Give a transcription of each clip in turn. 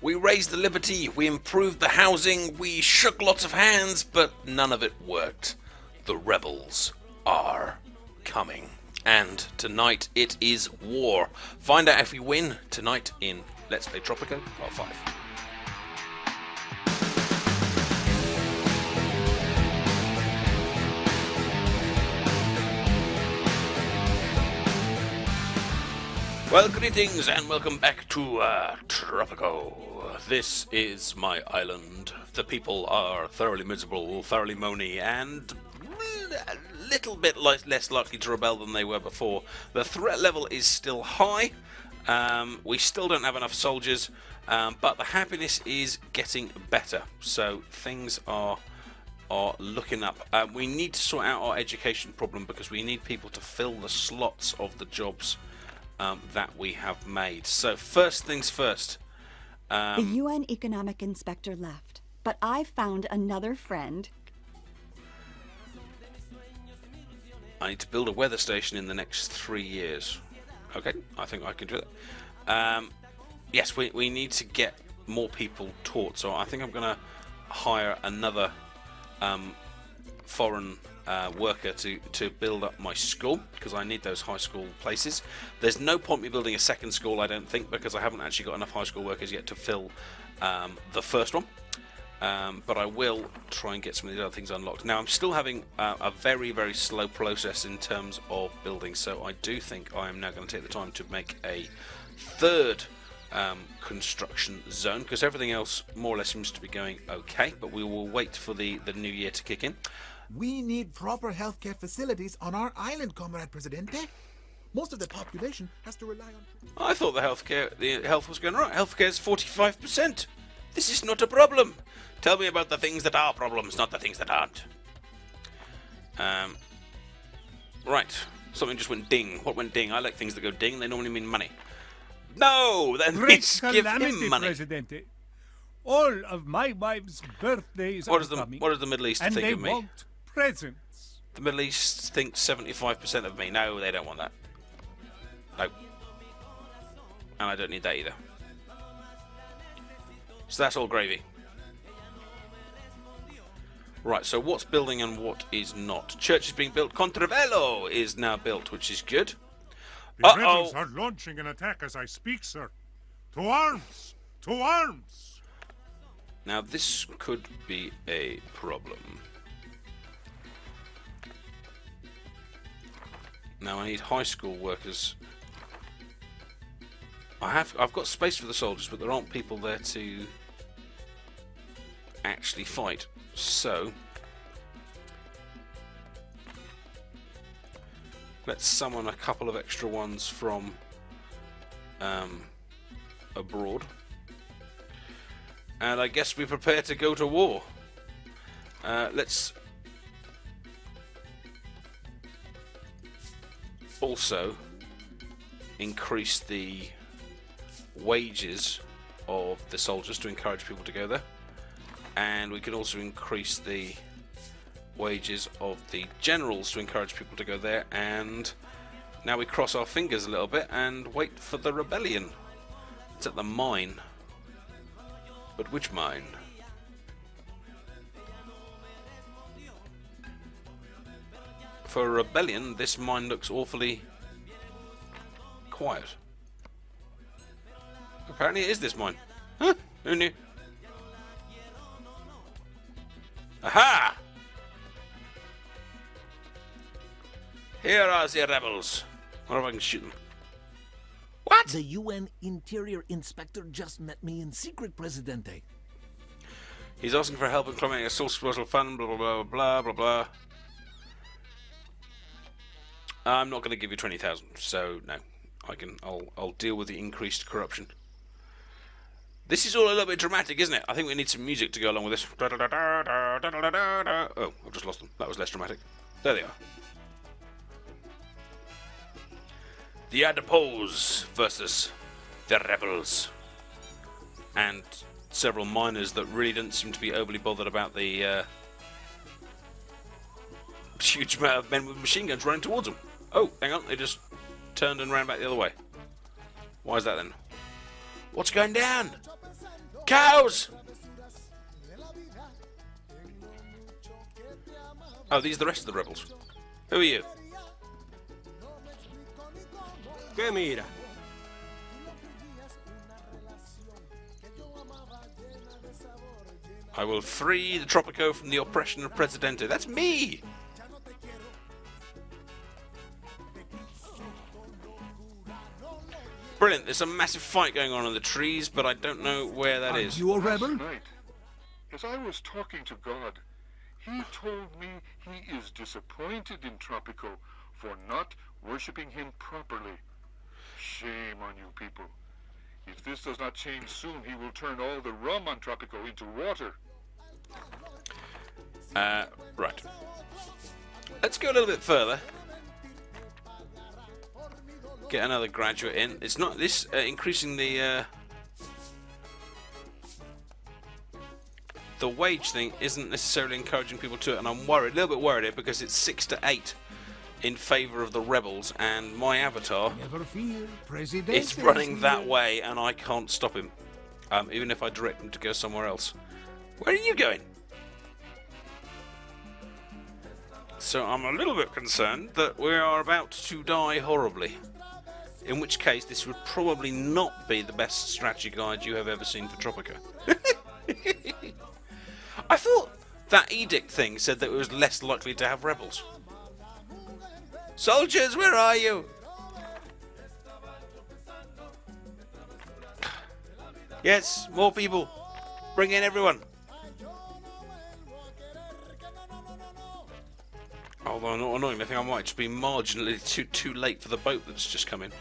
We raised the liberty, we improved the housing, we shook lots of hands, but none of it worked. The rebels are coming. And tonight it is war. Find out if we win tonight in Let's Play Tropico Part 5. Well, greetings and welcome back to Tropico. This is my island. The people are thoroughly miserable, thoroughly moany, and a little bit less likely to rebel than they were before. The threat level is still high. We still don't have enough soldiers, but the happiness is getting better. So things are looking up. We need to sort out our education problem because we need people to fill the slots of the jobs that we have made. So first things first. The UN Economic Inspector left, but I found another friend. I need to build a weather station in the next 3 years. Okay, I think I can do that. Yes, we need to get more people taught, so I think I'm going to hire another foreign worker to build up my school, because I need those high school places. There's no point me building a second school, I don't think, because I haven't actually got enough high school workers yet to fill the first one. But I will try and get some of these other things unlocked. Now I'm still having a very, very slow process in terms of building, so I do think I am now going to take the time to make a third construction zone, because everything else more or less seems to be going okay, but we will wait for the new year to kick in. We need proper healthcare facilities on our island, Comrade Presidente. Most of the population has to rely on... I thought the health was going right. Healthcare is 45%. This is not a problem. Tell me about the things that are problems, not the things that aren't. Right. Something just went ding. What went ding? I like things that go ding. They normally mean money. No, that means give him money. Presidente. All of my wife's birthdays are coming. What does the Middle East think of me? And they want presents. The Middle East thinks 75% of me. No, they don't want that. No. And I don't need that either. So that's all gravy. Right, so what's building and what is not? Church is being built. Contravello is now built, which is good. The rebels are launching an attack as I speak, sir. To arms! To arms! Now this could be a problem. Now I need high school workers. I've got space for the soldiers, but there aren't people there to actually fight. So let's summon a couple of extra ones from abroad. And I guess we prepare to go to war. Let's also increase the wages of the soldiers to encourage people to go there. And we can also increase the wages of the generals to encourage people to go there. And now we cross our fingers a little bit and wait for the rebellion. It's at the mine. But which mine? For a rebellion, this mine looks awfully quiet. Apparently it is this mine. Huh? Who knew? Aha! Here are the rebels. Wonder if I can shoot them. What? The UN Interior Inspector just met me in secret, Presidente. He's asking for help in climbing a source special fund, blah blah blah blah blah blah. I'm not going to give you 20,000, so no. I'll deal with the increased corruption. This is all a little bit dramatic, isn't it? I think we need some music to go along with this. Oh, I've just lost them. That was less dramatic. There they are. The Adipose versus the rebels. And several miners that really didn't seem to be overly bothered about the huge amount of men with machine guns running towards them. Oh, hang on, they just turned and ran back the other way. Why is that then? What's going down? Cows! Oh, these are the rest of the rebels. Who are you? ¿Qué mira? I will free the Tropico from the oppression of Presidente. That's me! Brilliant. There's a massive fight going on in the trees, but I don't know where that is. You a rebel? Last night, as I was talking to God, he told me he is disappointed in Tropico for not worshipping him properly. Shame on you people. If this does not change soon, he will turn all the rum on Tropico into water. Right. Let's go a little bit further. Get another graduate in. It's not this increasing the wage thing isn't necessarily encouraging people to it, and I'm worried, a little bit worried here, because it's 6 to 8 in favour of the rebels, and my avatar Never fear, Presidente. is running that way, and I can't stop him, even if I direct him to go somewhere else. Where are you going? So I'm a little bit concerned that we are about to die horribly. In which case, this would probably not be the best strategy guide you have ever seen for Tropico. I thought that edict thing said that it was less likely to have rebels. Soldiers, where are you? Yes, more people. Bring in everyone. Although not annoying, I think I might just be marginally too late for the boat that's just come in.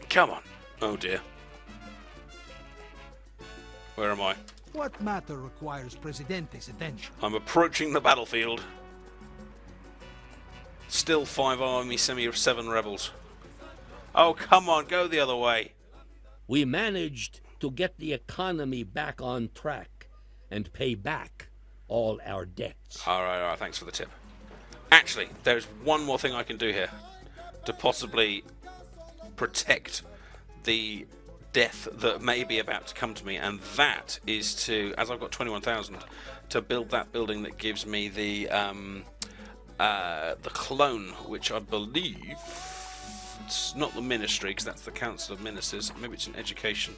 Come on. Oh dear. Where am I? What matter requires Presidente's attention? I'm approaching the battlefield. Still 5 army, 7 rebels. Oh, come on, go the other way. We managed to get the economy back on track and pay back all our debts. All right, thanks for the tip. Actually, there's one more thing I can do here to possibly protect the death that may be about to come to me, and that is to, as I've got 21,000, to build that building that gives me the clone, which I believe it's not the ministry, because that's the Council of Ministers. Maybe it's an education.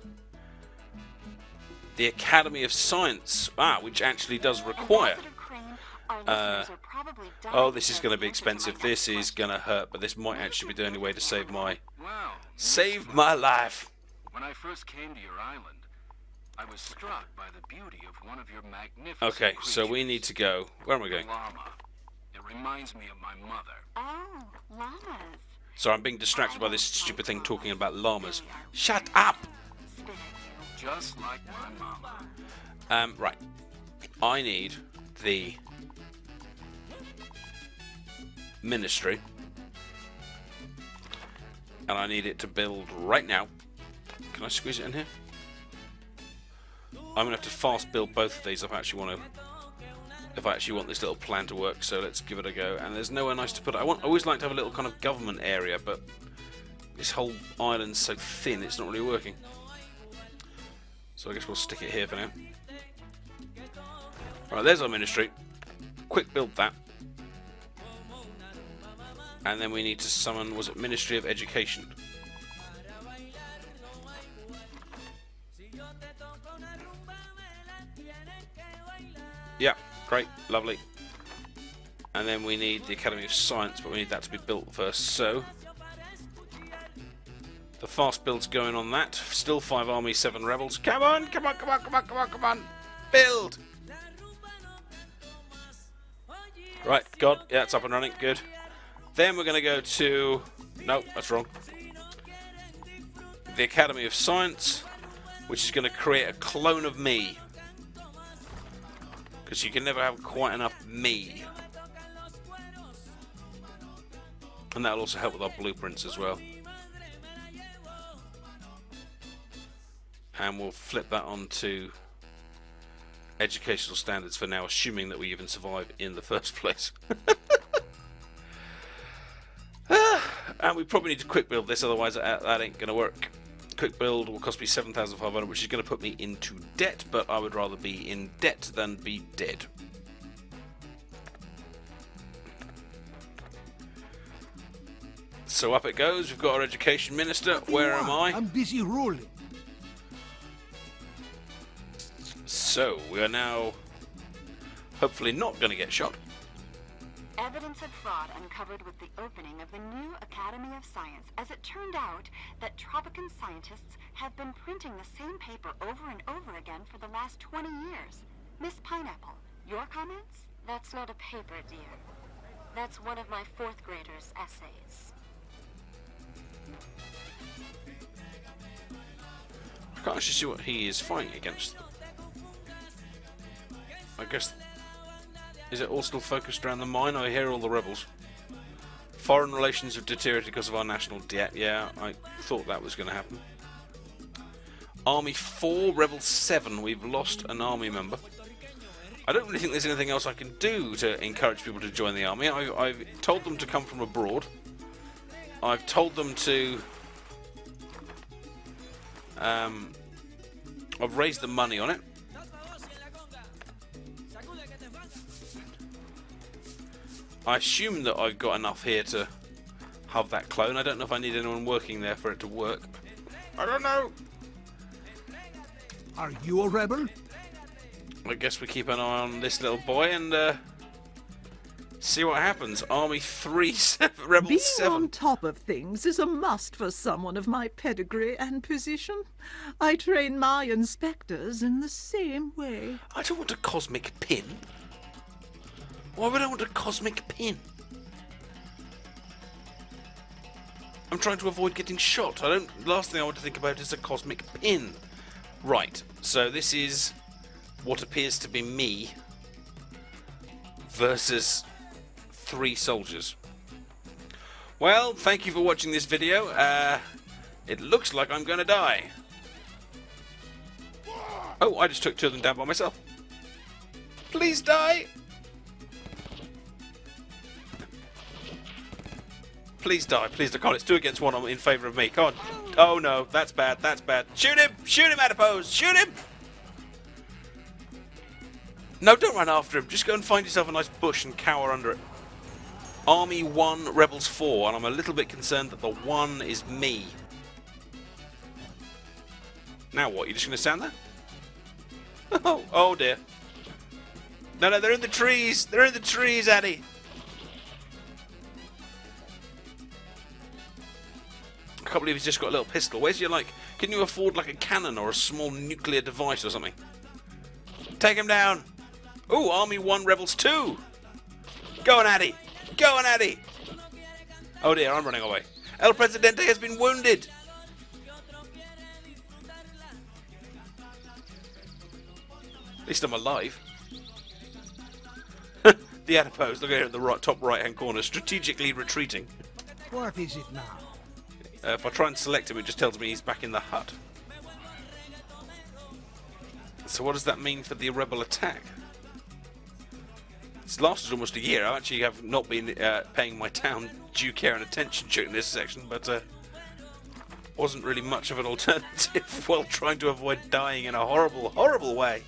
The Academy of Science, which actually does require. Oh, this is going to be expensive. This is going to hurt, but this might actually be the only way to save my life. When I first came to your island, I was struck by the beauty of one of your magnificent Okay, creatures, so we need to go. Where am I going? the llama. It reminds me of my mother. Oh, llamas. Sorry, I'm being distracted by this stupid thing talking about llamas. Shut up! Just like my mama. Right. I need the ministry, and I need it to build right now. Can I squeeze it in here? I'm gonna have to fast build both of these if I actually want this little plan to work. So let's give it a go. And there's nowhere nice to put it. I always like to have a little kind of government area, but this whole island's so thin, it's not really working. So I guess we'll stick it here for now. Right, there's our ministry. Quick build that. And then we need to summon, was it Ministry of Education? Yeah, great, lovely. And then we need the Academy of Science, but we need that to be built first, so the fast build's going on that. Still 5 army, 7 rebels. Come on, come on, come on, come on, come on, come on. Build! Right, God, yeah, it's up and running, good. Then we're going to go to... No, that's wrong. The Academy of Science, which is going to create a clone of me. Because you can never have quite enough me. And that'll also help with our blueprints as well. And we'll flip that onto educational standards for now, assuming that we even survive in the first place. And we probably need to quick build this, otherwise that ain't going to work. Quick build will cost me 7,500, which is going to put me into debt, but I would rather be in debt than be dead. So up it goes. We've got our education minister. Where am I? I'm busy rolling. So we are now hopefully not going to get shot. Evidence of fraud uncovered with the opening of the new Academy of Science. As it turned out, that Tropican scientists have been printing the same paper over and over again for the last 20 years. Miss Pineapple, your comments? That's not a paper, dear. That's one of my 4th graders' essays. I can't actually see what he is fighting against. I guess... Is it all still focused around the mine? I hear all the rebels. Foreign relations have deteriorated because of our national debt. Yeah, I thought that was going to happen. Army 4, Rebel 7. We've lost an army member. I don't really think there's anything else I can do to encourage people to join the army. I've told them to come from abroad. I've told them to... I've raised the money on it. I assume that I've got enough here to have that clone. I don't know if I need anyone working there for it to work. I don't know. Are you a rebel? I guess we keep an eye on this little boy and see what happens. Army 3, Rebel Being 7. on top of things is a must for someone of my pedigree and position. I train my inspectors in the same way. I don't want a cosmic pin. Why would I want a cosmic pin? I'm trying to avoid getting shot. Last thing I want to think about is a cosmic pin. Right, so this is what appears to be me versus 3 soldiers. Well, thank you for watching this video. It looks like I'm going to die. Oh, I just took 2 of them down by myself. Please die! Please die, please die. Come on, it's 2 against 1 in favour of me. Come on. Oh no, that's bad, that's bad. Shoot him! Shoot him, Adipose! Shoot him! No, don't run after him. Just go and find yourself a nice bush and cower under it. Army 1, Rebels 4, and I'm a little bit concerned that the 1 is me. Now what, you just going to stand there? Oh dear. No, they're in the trees! They're in the trees, Addy! I can't believe he's just got a little pistol. Where's your, can you afford, a cannon or a small nuclear device or something? Take him down! Ooh, Army 1, Rebels 2! Go on, Addy! Go on, Addy! Oh dear, I'm running away. El Presidente has been wounded! At least I'm alive. The adipose, look here at the top right-hand corner, strategically retreating. What is it now? If I try and select him, it just tells me he's back in the hut. So what does that mean for the rebel attack? It's lasted almost a year. I actually have not been paying my town due care and attention during this section, but wasn't really much of an alternative while trying to avoid dying in a horrible, horrible way.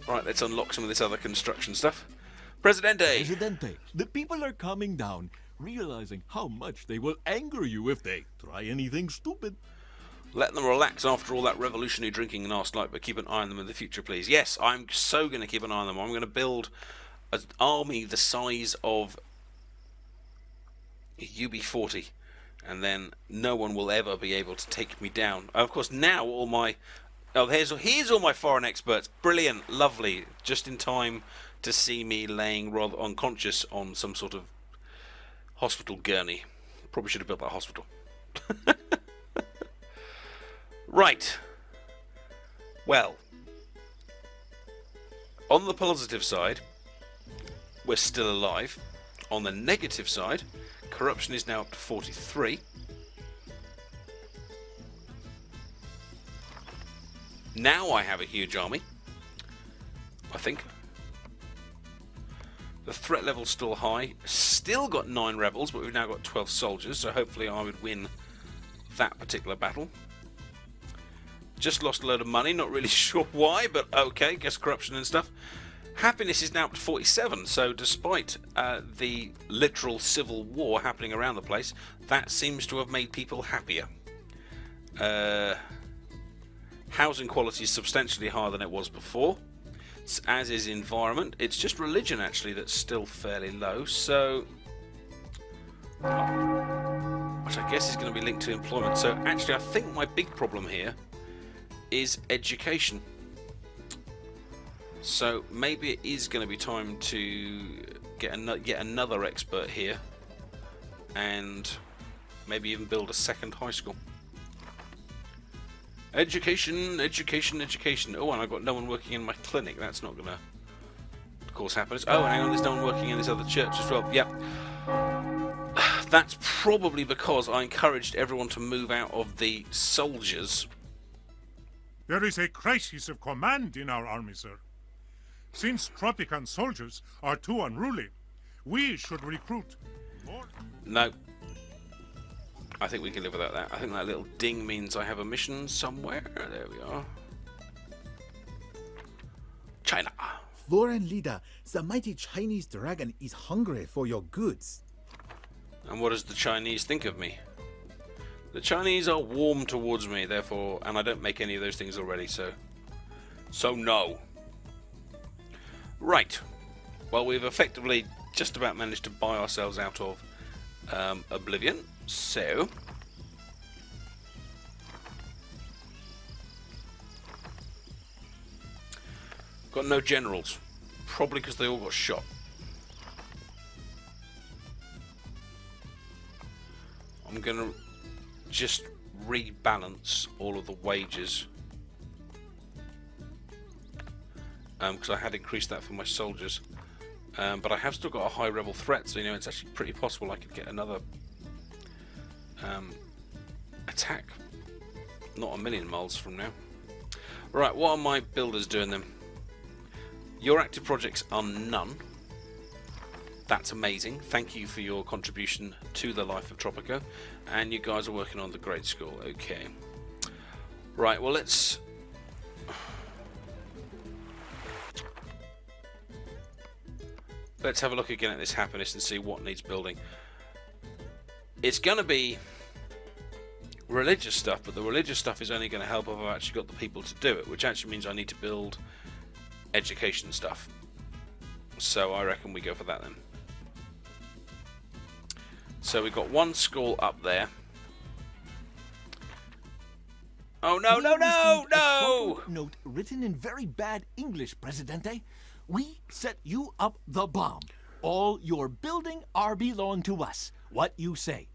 Right, let's unlock some of this other construction stuff. Presidente! Presidente, the people are coming down, realizing how much they will anger you if they try anything stupid. Let them relax after all that revolutionary drinking last night, but keep an eye on them in the future, please. Yes, I'm so going to keep an eye on them. I'm going to build an army the size of a UB-40, and then no one will ever be able to take me down. Of course, now all my... Oh, here's all my foreign experts. Brilliant, lovely. Just in time to see me laying rather unconscious on some sort of hospital gurney. Probably should have built that hospital. Right. Well, on the positive side, we're still alive. On the negative side, corruption is now up to 43. Now I have a huge army, I think. The threat level's still high. Still got 9 rebels, but we've now got 12 soldiers, so hopefully I would win that particular battle. Just lost a load of money, not really sure why, but okay, guess corruption and stuff. Happiness is now up to 47, so despite the literal civil war happening around the place, that seems to have made people happier. Housing quality is substantially higher than it was before, as is environment. It's just religion actually that's still fairly low, so which I guess is going to be linked to employment. So actually I think my big problem here is education. So maybe it is going to be time to get yet another expert here, and maybe even build a second high school. Education, education, education. Oh, and I've got no one working in my clinic. That's not going to cause happiness. Oh, hang on, there's no one working in this other church as well. Yep. That's probably because I encouraged everyone to move out of the soldiers. There is a crisis of command in our army, sir. Since Tropican soldiers are too unruly, we should recruit more. No. I think we can live without that. I think that little ding means I have a mission somewhere. There we are. China. Foreign leader, the mighty Chinese dragon is hungry for your goods. And what does the Chinese think of me? The Chinese are warm towards me, therefore, and I don't make any of those things already, so no. Right. Well, we've effectively just about managed to buy ourselves out of Oblivion, so got no generals, probably because they all got shot. I'm gonna just rebalance all of the wages because I had increased that for my soldiers, but I have still got a high rebel threat, so you know it's actually pretty possible I could get another attack not a million miles from now. Right, what are my builders doing then? Your active projects are none. That's amazing. Thank you for your contribution to the life of Tropico. And you guys are working on the grade school. Okay. Right, well let's have a look again at this happiness and see what needs building. It's going to be religious stuff, but the religious stuff is only going to help if I've actually got the people to do it, which actually means I need to build education stuff. So I reckon we go for that then. So we've got one school up there. Oh no, no, no, no! Note written in very bad English, Presidente. We set you up the bomb. All your building are belong to us. What you say?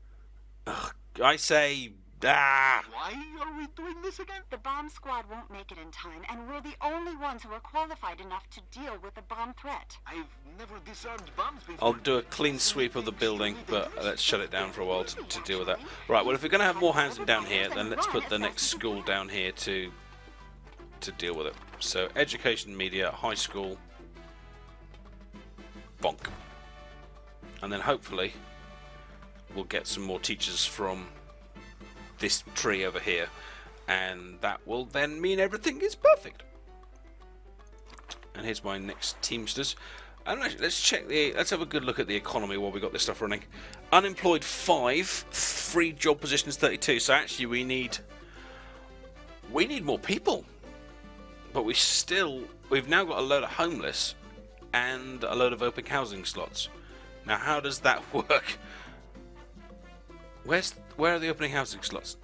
Ugh, I say, ah! Why are we doing this again? The bomb squad won't make it in time, and we're the only ones who are qualified enough to deal with the bomb threat. I've never disarmed bombs before. I'll do a clean sweep of the building, but let's shut it down for a while to deal with that. Right, well if we're going to have more housing down here, then let's put the next school down here to deal with it. So education, media, high school, bonk. And then hopefully we'll get some more teachers from this tree over here, and that will then mean everything is perfect. And here's my next Teamsters. And let's have a good look at the economy while we got this stuff running. Unemployed 5, free job positions 32. So actually we need more people, but we've now got a load of homeless and a load of open housing slots. Now how does that work? Where are the opening housing slots?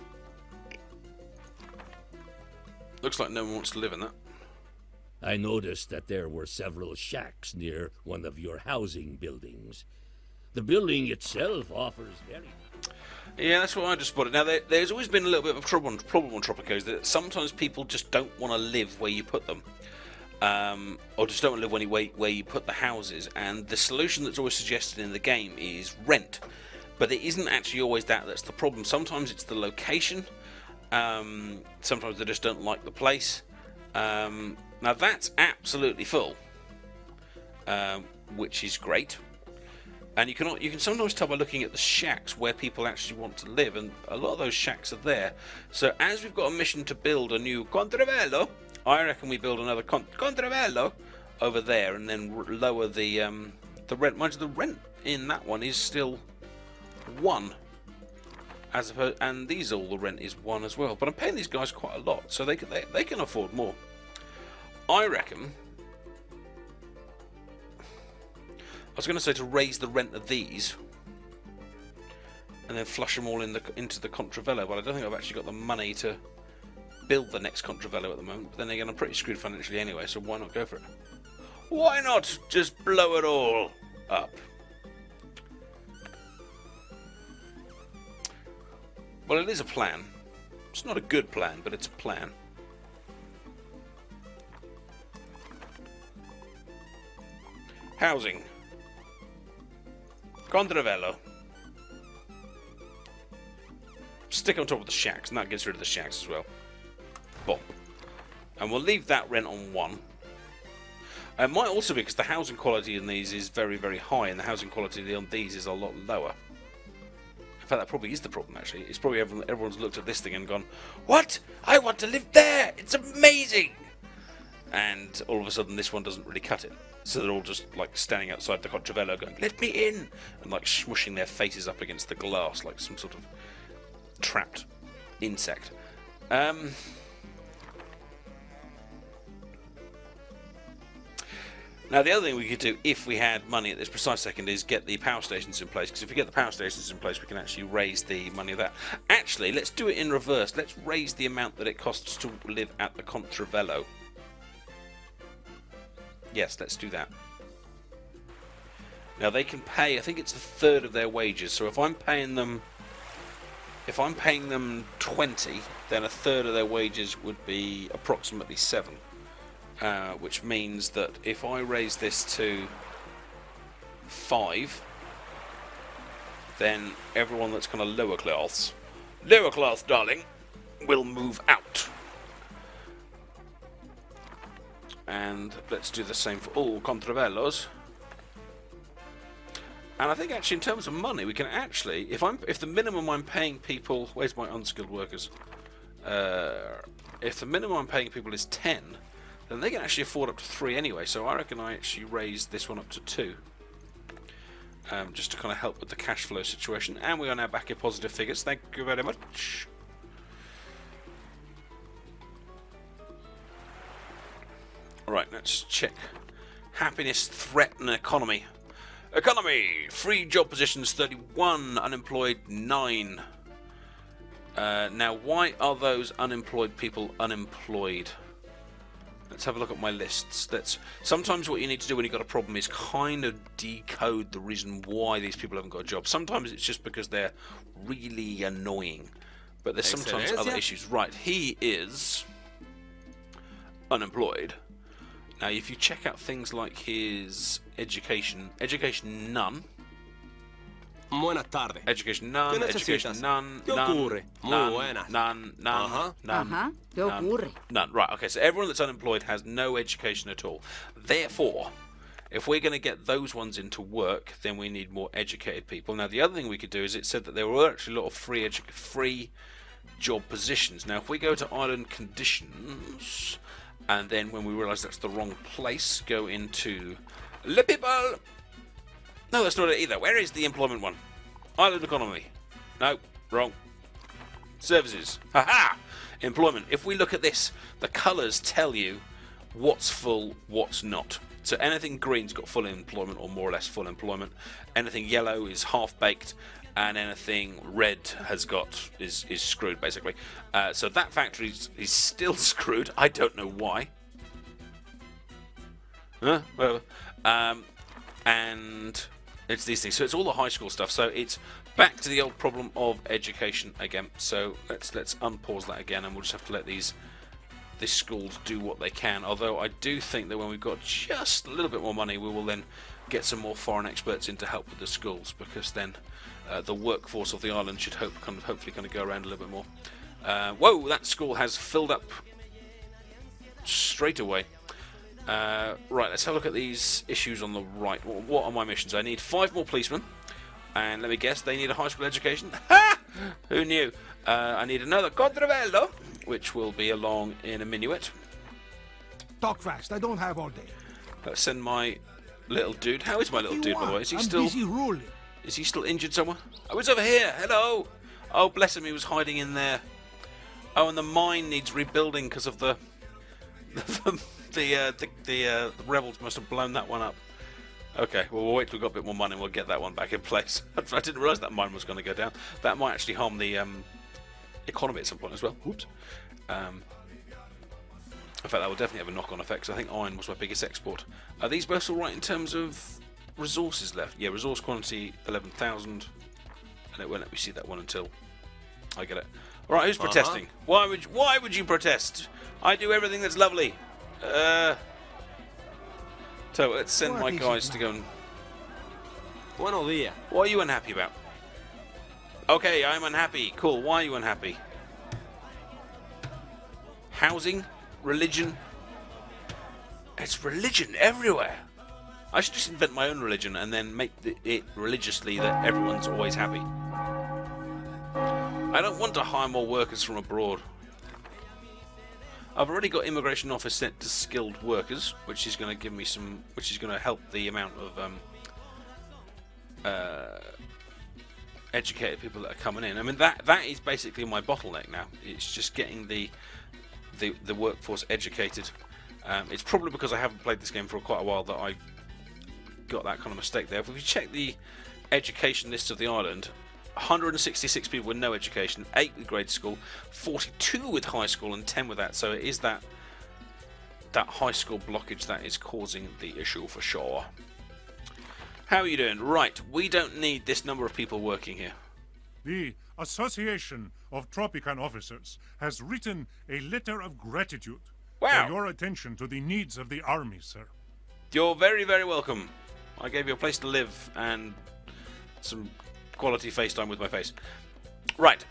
Looks like no one wants to live in that. I noticed that there were several shacks near one of your housing buildings. The building itself offers very... Yeah, that's what I just spotted. Now, there's always been a little bit of a problem on Tropicos, that sometimes people just don't want to live where you put them. Or just don't want to live where you put the houses. And the solution that's always suggested in the game is rent. But it isn't actually always that's the problem. Sometimes it's the location. Sometimes they just don't like the place. Now that's absolutely full. which is great. And you can sometimes tell by looking at the shacks where people actually want to live, and a lot of those shacks are there. So as we've got a mission to build a new contravello, I reckon we build another contravello over there, and then lower the rent. Mind you, the rent in that one is still 1, as opposed, and these all the rent is 1 as well. But I'm paying these guys quite a lot, so they can afford more. I reckon. I was going to say to raise the rent of these and then flush them all into the contravello, but I don't think I've actually got the money to build the next contravello at the moment. But then again, I'm pretty screwed financially anyway, so why not go for it? Why not just blow it all up? Well, it is a plan. It's not a good plan, but it's a plan. Housing. Contravello. Stick on top of the shacks, and that gets rid of the shacks as well. Boom. And we'll leave that rent on 1. It might also be because the housing quality in these is very, very high, and the housing quality on these is a lot lower. In fact, that probably is the problem, actually. It's probably everyone's looked at this thing and gone, "What? I want to live there! It's amazing!" And all of a sudden, this one doesn't really cut it. So they're all just like standing outside the contravello going, "Let me in!" and like smushing their faces up against the glass like some sort of trapped insect. Now the other thing we could do if we had money at this precise second is get the power stations in place, because if we get the power stations in place we can actually raise the money of that. Actually, let's do it in reverse. Let's raise the amount that it costs to live at the contravello. Yes, let's do that. Now they can pay, I think it's a third of their wages. So if I'm paying them 20, then a third of their wages would be approximately 7. Which means that if I raise this to 5, then everyone that's kind of lower class, darling, will move out. And let's do the same for all contravellos. And I think actually in terms of money, we can actually, if the minimum I'm paying people, where's my unskilled workers? If the minimum I'm paying people is 10, then they can actually afford up to 3 anyway. So I reckon I actually raise this one up to 2, just to kind of help with the cash flow situation. And we are now back in positive figures. Thank you very much. Alright, let's check. Happiness, threat, and economy. Economy! Free job positions 31, unemployed 9. Now, why are those unemployed people unemployed? Let's have a look at my lists. Sometimes what you need to do when you've got a problem is kind of decode the reason why these people haven't got a job. Sometimes it's just because they're really annoying. But there's sometimes other issues. Right, he is unemployed. Now, if you check out things like his education none. Buenas tardes. Education none. Education none. ¿Qué ocurre? Muy buenas. None. ¿Qué ocurre? None. Right. Okay. So everyone that's unemployed has no education at all. Therefore, if we're going to get those ones into work, then we need more educated people. Now, the other thing we could do is it said that there were actually a lot of free job positions. Now, if we go to island conditions, and then when we realise that's the wrong place, go into Le People. No, that's not it either. Where is the employment one? Island economy. No, wrong. Services. Ha-ha! Employment. If we look at this, the colours tell you what's full, what's not. So anything green's got full employment or more or less full employment. Anything yellow is half-baked, and anything red is screwed, basically. So that factory is still screwed. I don't know why. Whatever. And it's these things. So it's all the high school stuff. So it's back to the old problem of education again. So let's unpause that again, and we'll just have to let these schools do what they can. Although I do think that when we've got just a little bit more money, we will then get some more foreign experts in to help with the schools, because then the workforce of the island should hopefully go around a little bit more. Whoa, that school has filled up straight away. Right, let's have a look at these issues on the right. What are my missions? I need 5 more policemen. And let me guess, they need a high school education? Ha! Who knew? I need another Contravello, which will be along in a minuet. Talk fast, I don't have all day. Let's send my little dude. How is my little dude, by the way? Is he I'm still... busy ruling. Is he still injured somewhere? Oh, he's over here. Hello. Oh, bless him. He was hiding in there. Oh, and the mine needs rebuilding because of the rebels must have blown that one up. Okay, well, we'll wait till we've got a bit more money and we'll get that one back in place. I didn't realise that mine was going to go down. That might actually harm the economy at some point as well. Whoops. In fact, that will definitely have a knock-on effect, because I think iron was my biggest export. Are these both all right in terms of resources left? Yeah, resource quantity 11,000, and it won't let me see that one until I get it. All right, who's protesting? Why would you protest? I do everything that's lovely. So let's send my guys to go and... Buenos días. What are you unhappy about? Okay, I'm unhappy. Cool. Why are you unhappy? Housing? Religion? It's religion everywhere. I should just invent my own religion and then make it religiously that everyone's always happy. I don't want to hire more workers from abroad. I've already got immigration office sent to skilled workers, which is going to give me some, which is going to help the amount of educated people that are coming in. I mean, that is basically my bottleneck now. It's just getting the workforce educated. It's probably because I haven't played this game for quite a while that I got that kind of mistake there. If we check the education list of the island, 166 people with no education, 8 with grade school, 42 with high school, and 10 with that. So it is that high school blockage that is causing the issue for sure. How are you doing? Right, we don't need this number of people working here. The Association of Tropican Officers has written a letter of gratitude for your attention to the needs of the army, sir. You're very, very welcome. I gave you a place to live and some quality FaceTime with my face. Right,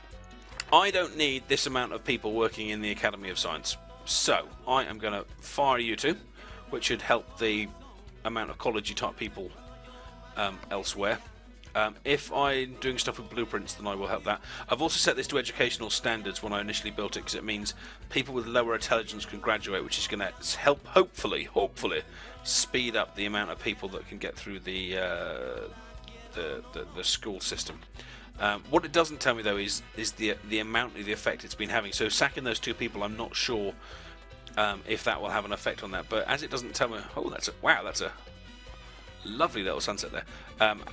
I don't need this amount of people working in the Academy of Science, so I am going to fire you two, which should help the amount of college-y type people elsewhere. If I'm doing stuff with blueprints, then I will help that. I've also set this to educational standards when I initially built it, because it means people with lower intelligence can graduate, which is going to help, hopefully, speed up the amount of people that can get through the school system. What it doesn't tell me though is the amount of the effect it's been having. So sacking those 2 people, I'm not sure if that will have an effect on that. But as it doesn't tell me, oh, that's a lovely little sunset there.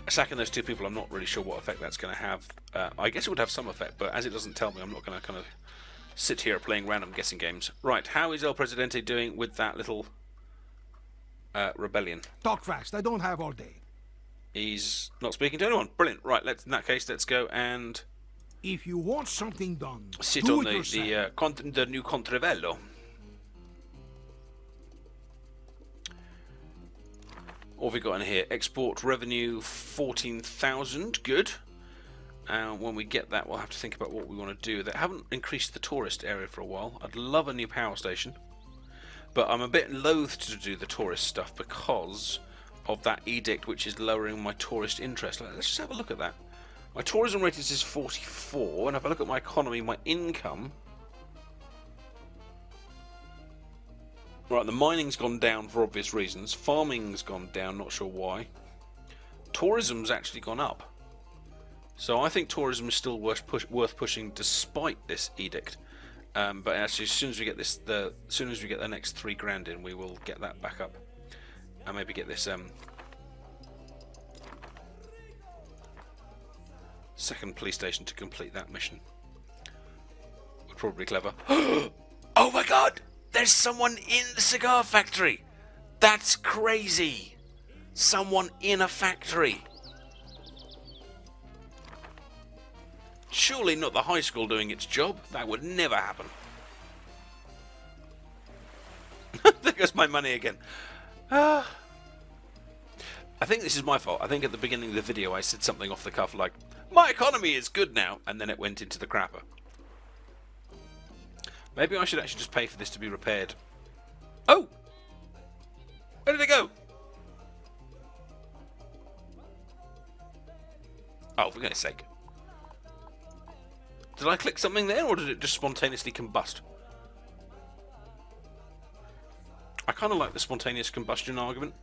Sacking those 2 people, I'm not really sure what effect that's going to have. I guess it would have some effect, but as it doesn't tell me, I'm not going to kind of sit here playing random guessing games. Right, how is El Presidente doing with that little rebellion? Talk fast, I don't have all day. He's not speaking to anyone. Brilliant. Right, in that case, let's go and... If you want something done, sit do on it the new Contravello. What have we got in here? Export revenue 14,000. Good. And when we get that, we'll have to think about what we want to do. They haven't increased the tourist area for a while. I'd love a new power station, but I'm a bit loath to do the tourist stuff because of that edict, which is lowering my tourist interest. Let's just have a look at that. My tourism rating is 44, and if I look at my economy, my income... Right, the mining's gone down for obvious reasons. Farming's gone down, not sure why. Tourism's actually gone up. So I think tourism is still worth pushing despite this edict. But actually, as soon as we get as soon as we get the next 3 grand in, we will get that back up, and maybe get this second police station to complete that mission. We're probably clever. Oh my God! There's someone in the cigar factory. That's crazy. Someone in a factory. Surely not the high school doing its job. That would never happen. There goes my money again. I think this is my fault. I think at the beginning of the video I said something off the cuff like, my economy is good now, and then it went into the crapper. Maybe I should actually just pay for this to be repaired. Oh! Where did it go? Oh, for goodness sake. Did I click something there, or did it just spontaneously combust? I kind of like the spontaneous combustion argument.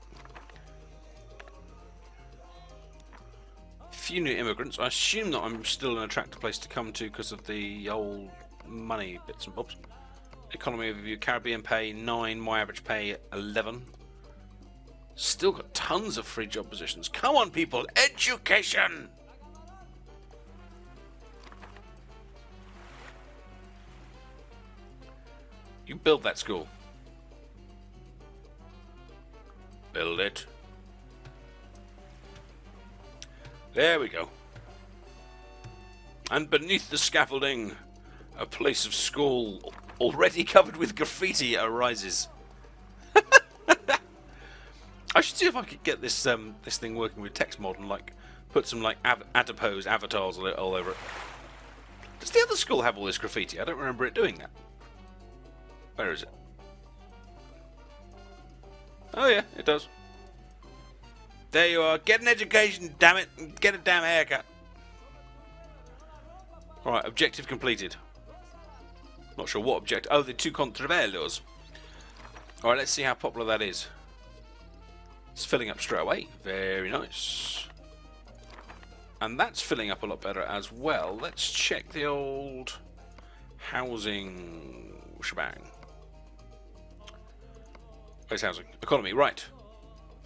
Few new immigrants. I assume that I'm still an attractive place to come to because of the old money bits and bobs. Economy overview, Caribbean pay 9, my average pay 11. Still got tons of free job positions. Come on, people, education! You build that school. Build it. There we go. And beneath the scaffolding, a place of school already covered with graffiti arises. I should see if I could get this this thing working with text mod and like put some like adipose avatars all over it. Does the other school have all this graffiti? I don't remember it doing that. Where is it? Oh yeah, it does. There you are. Get an education, damn it, and get a damn haircut. Alright, objective completed. Not sure what objective. Oh, the 2 controverlos. Alright, let's see how popular that is. It's filling up straight away. Very nice. And that's filling up a lot better as well. Let's check the old housing shebang. Where's housing? Economy, right.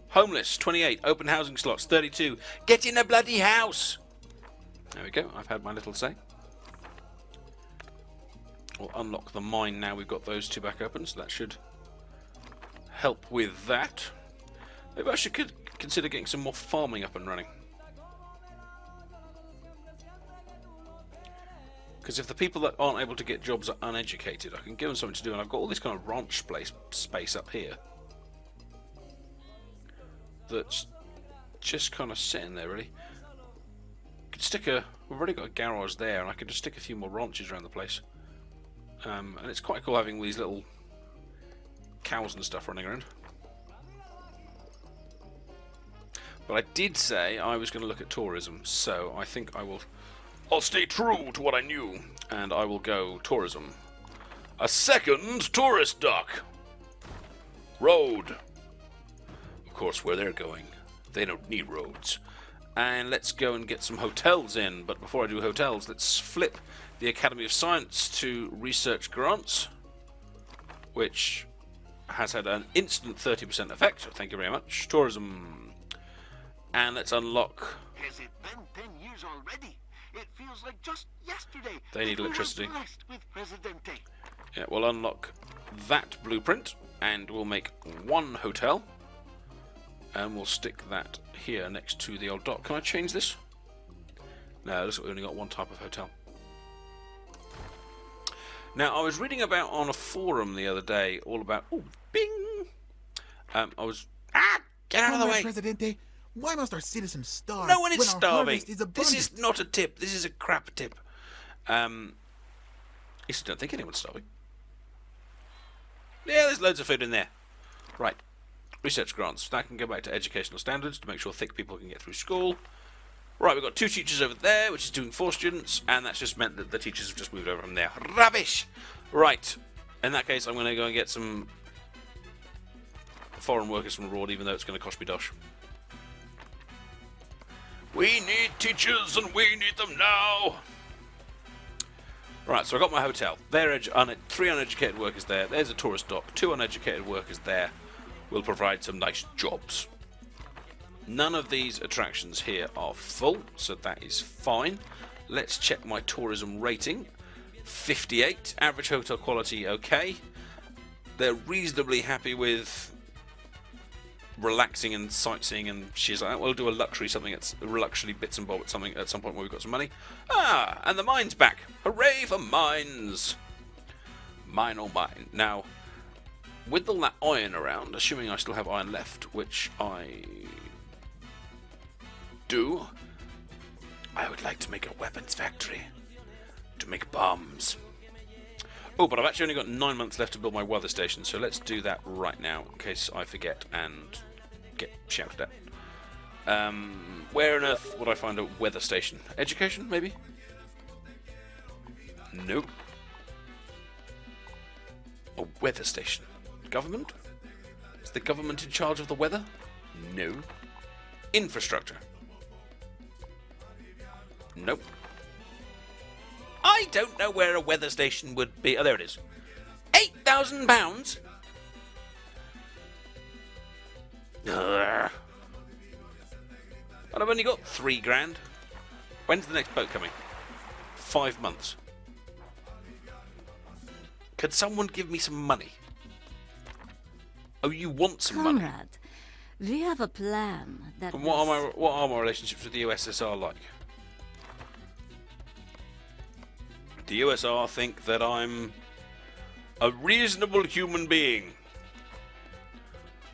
Homeless, 28. Open housing slots, 32. Get in a bloody house! There we go. I've had my little say. We'll unlock the mine now we've got those 2 back open, so that should help with that. Maybe I should consider getting some more farming up and running. Because if the people that aren't able to get jobs are uneducated, I can give them something to do, and I've got all this kind of ranch space up here that's just kind of sitting there, really. Could stick we've already got a garage there, and I could just stick a few more ranches around the place. And it's quite cool having these little cows and stuff running around. But I did say I was going to look at tourism, so I think I'll stay true to what I knew, and I will go tourism. A second tourist dock. Road. Of course, where they're going, they don't need roads. And let's go and get some hotels in. But before I do hotels, let's flip the Academy of Science to research grants, which has had an instant 30% effect. Thank you very much. Tourism. And let's unlock. Has it been 10 years already? It feels like just yesterday. They need electricity. With Presidente. Yeah, we'll unlock that blueprint, and we'll make 1 hotel. And we'll stick that here next to the old dock. Can I change this? No, it looks like we only got 1 type of hotel. Now, I was reading about on a forum the other day, all about... Oh, bing! Get out of the way! Presidente, why must our citizens starve? No one is when our starving. harvest is abundant? This is not a tip. This is a crap tip. I just don't think anyone's starving. Yeah, there's loads of food in there. Right. Research grants. That can go back to educational standards to make sure thick people can get through school. Right, we've got 2 teachers over there, which is doing 4 students, and that's just meant that the teachers have just moved over from there. Rubbish! Right. In that case, I'm going to go and get some foreign workers from abroad, even though it's going to cost me dosh. We need teachers, and we need them now! Right, so I got my hotel. There, 3 uneducated workers there. There's a tourist dock. 2 uneducated workers there. Will provide some nice jobs. None of these attractions here are full, so that is fine. Let's check my tourism rating. 58. Average hotel quality, okay. They're reasonably happy with relaxing and sightseeing and shit like that. We'll do a luxury something that's luxury bits and bobs at some point where we've got some money. And the mine's back. Hooray for mines. Mine oh mine. Now, with all that iron around, assuming I still have iron left, which I do, I would like to make a weapons factory to make bombs. Oh, but I've actually only got 9 months left to build my weather station, so let's do that right now, in case I forget and get shouted at. Where on earth would I find a weather station? Education, maybe? Nope. A weather station. Government? Is the government in charge of the weather? No. Infrastructure? Nope. I don't know where a weather station would be. Oh, there it is. £8,000? And I've only got 3 grand. When's the next boat coming? 5 months. Could someone give me some money? Oh, you want some money? Conrad, we have a plan that. And what are my relationships with the USSR like? The USSR think that I'm a reasonable human being.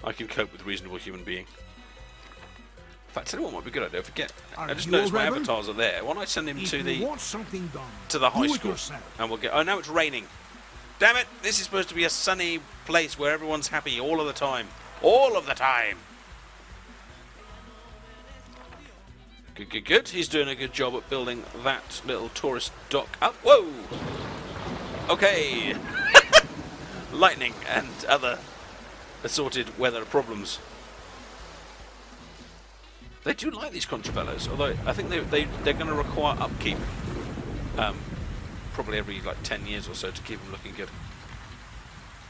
I can cope with reasonable human being. In fact, tell you what might be a good idea. Forget. I just noticed my avatars are there. Why don't I send him to the high school, and we'll get. Oh, now it's raining. Damn it! This is supposed to be a sunny place where everyone's happy all of the time. All of the time. Good, good, good. He's doing a good job at building that little tourist dock up. Whoa! Okay. Lightning and other assorted weather problems. They do like these contrabellos, although I think they're going to require upkeep. Probably every like 10 years or so to keep them looking good.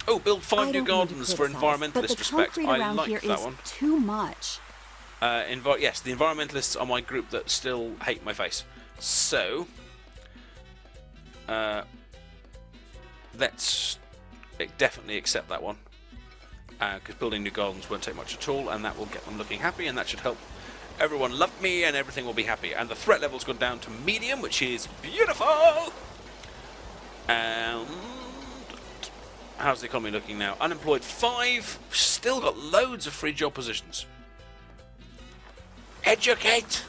Oh, build 5 new gardens for environmentalist respect. I like that one. Too much. Yes, the environmentalists are my group that still hate my face. So, let's definitely accept that one. Because building new gardens won't take much at all, and that will get them looking happy, and that should help everyone love me, and everything will be happy. And the threat level's gone down to medium, which is beautiful! And how's the economy looking now? Unemployed 5, still got loads of free job positions. Educate!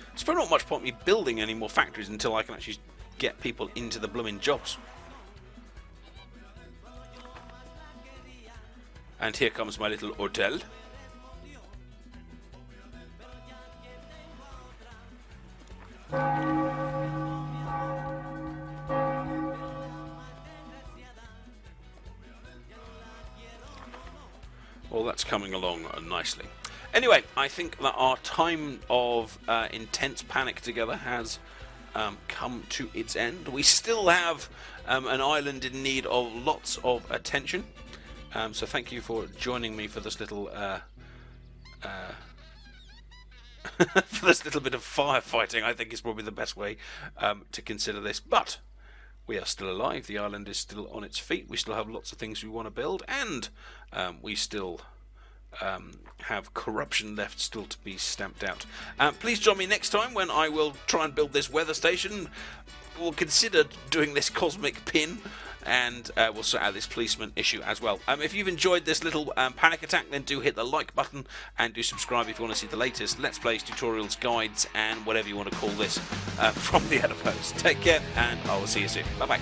There's probably not much point me building any more factories until I can actually get people into the blooming jobs. And here comes my little hotel. Well, that's coming along nicely. Anyway, I think that our time of intense panic together has come to its end. We still have an island in need of lots of attention. So thank you for joining me for this little for this little bit of firefighting. I think is probably the best way to consider this. But we are still alive. The island is still on its feet. We still have lots of things we want to build, and we still have corruption left still to be stamped out. Please join me next time when I will try and build this weather station. We'll consider doing this cosmic pin, and we'll sort out this policeman issue as well. If you've enjoyed this little panic attack, then do hit the like button and do subscribe if you want to see the latest Let's Plays, tutorials, guides, and whatever you want to call this from The Adipose. Take care, and I will see you soon. Bye-bye.